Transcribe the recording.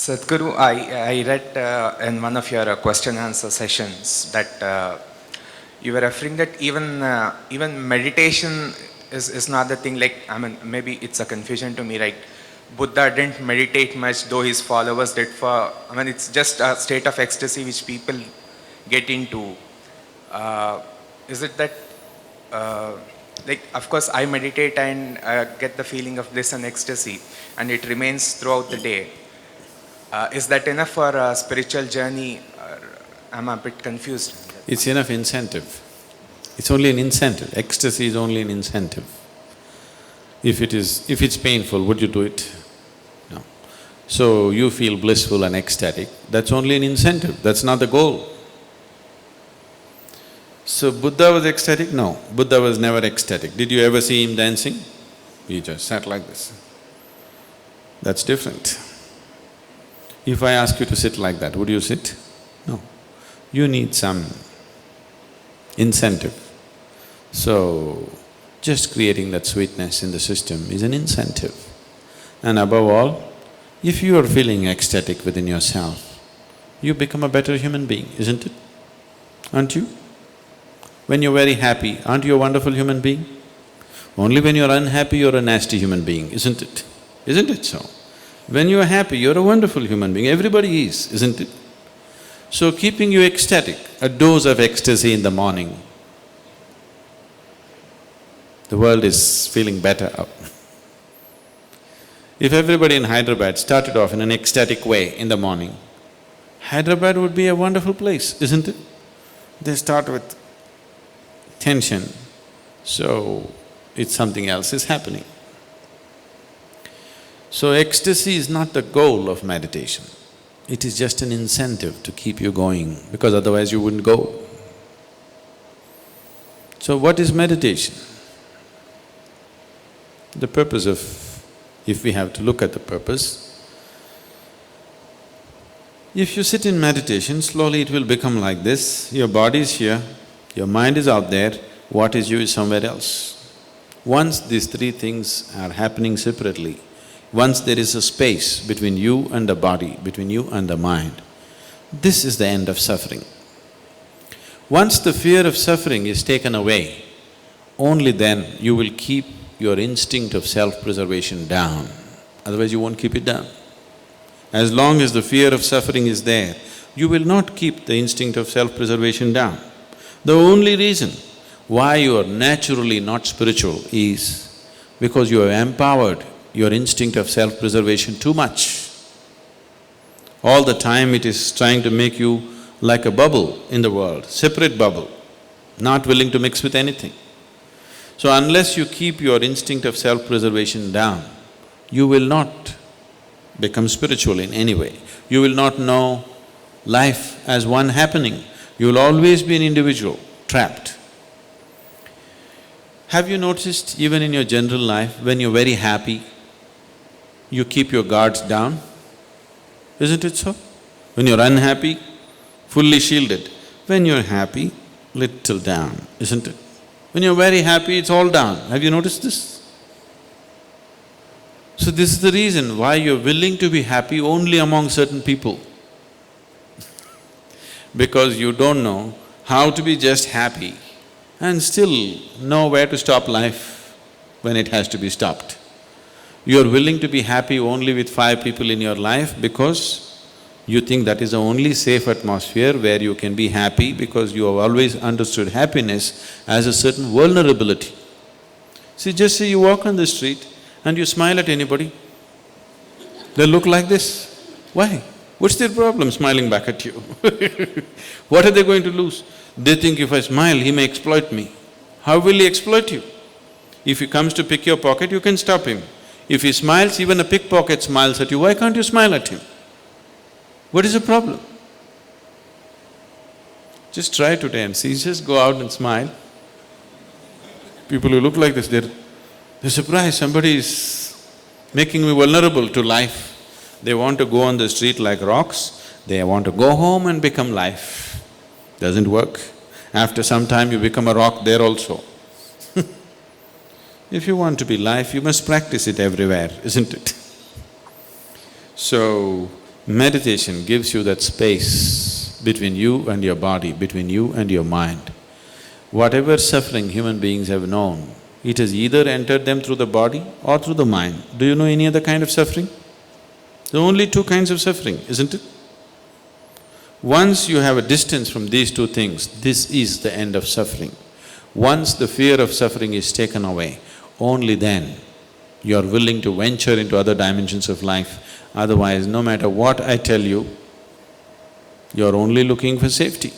Sadhguru, I read in one of your question answer sessions that you were referring that even meditation is not the thing. Like, I mean, maybe it's a confusion to me. Like, Buddha didn't meditate much, though his followers did. I mean, it's just a state of ecstasy which people get into. Uh, is it that? Uh, like, of course, I meditate and get the feeling of bliss and ecstasy, and it remains throughout the day. Is that enough for a spiritual journey? I'm a bit confused. It's enough incentive. It's only an incentive. Ecstasy is only an incentive. If it's painful, would you do it? No. So you feel blissful and ecstatic, that's only an incentive, that's not the goal. So Buddha was ecstatic? No, Buddha was never ecstatic. Did you ever see him dancing? He just sat like this. That's different. If I ask you to sit like that, would you sit? No. You need some incentive. So, just creating that sweetness in the system is an incentive. And above all, if you are feeling ecstatic within yourself, you become a better human being, isn't it? Aren't you? When you're very happy, aren't you a wonderful human being? Only when you're unhappy, you're a nasty human being, isn't it? Isn't it so? When you're happy, you're a wonderful human being, everybody is, isn't it? So keeping you ecstatic, a dose of ecstasy in the morning, the world is feeling better. If everybody in Hyderabad started off in an ecstatic way in the morning, Hyderabad would be a wonderful place, isn't it? They start with tension, so it's something else is happening. So ecstasy is not the goal of meditation, it is just an incentive to keep you going, because otherwise you wouldn't go. So what is meditation? The purpose of… if we have to look at the purpose, if you sit in meditation, slowly it will become like this, your body is here, your mind is out there, what is you is somewhere else. Once these three things are happening separately, once there is a space between you and the body, between you and the mind, this is the end of suffering. Once the fear of suffering is taken away, only then you will keep your instinct of self-preservation down, otherwise you won't keep it down. As long as the fear of suffering is there, you will not keep the instinct of self-preservation down. The only reason why you are naturally not spiritual is because you have empowered your instinct of self-preservation too much. All the time it is trying to make you like a bubble in the world, separate bubble, not willing to mix with anything. So unless you keep your instinct of self-preservation down, you will not become spiritual in any way. You will not know life as one happening. You will always be an individual, trapped. Have you noticed even in your general life, when you're very happy, you keep your guards down? Isn't it so? When you're unhappy, fully shielded. When you're happy, little down, isn't it? When you're very happy, it's all down. Have you noticed this? So this is the reason why you're willing to be happy only among certain people. Because you don't know how to be just happy and still know where to stop life when it has to be stopped. You're willing to be happy only with 5 people in your life because you think that is the only safe atmosphere where you can be happy, because you have always understood happiness as a certain vulnerability. See, just say you walk on the street and you smile at anybody, they'll look like this. Why? What's their problem smiling back at you? What are they going to lose? They think if I smile, he may exploit me. How will he exploit you? If he comes to pick your pocket, you can stop him. If he smiles, even a pickpocket smiles at you, why can't you smile at him? What is the problem? Just try today and see, just go out and smile. People who look like this, they're surprised, somebody is making me vulnerable to life. They want to go on the street like rocks, they want to go home and become life. Doesn't work. After some time you become a rock there also. If you want to be life, you must practice it everywhere, isn't it? So, Meditation gives you that space between you and your body, between you and your mind. Whatever suffering human beings have known, it has either entered them through the body or through the mind. Do you know any other kind of suffering? There are only two kinds of suffering, isn't it? Once you have a distance from these two things, this is the end of suffering. Once the fear of suffering is taken away, only then you are willing to venture into other dimensions of life. Otherwise, no matter what I tell you, you are only looking for safety.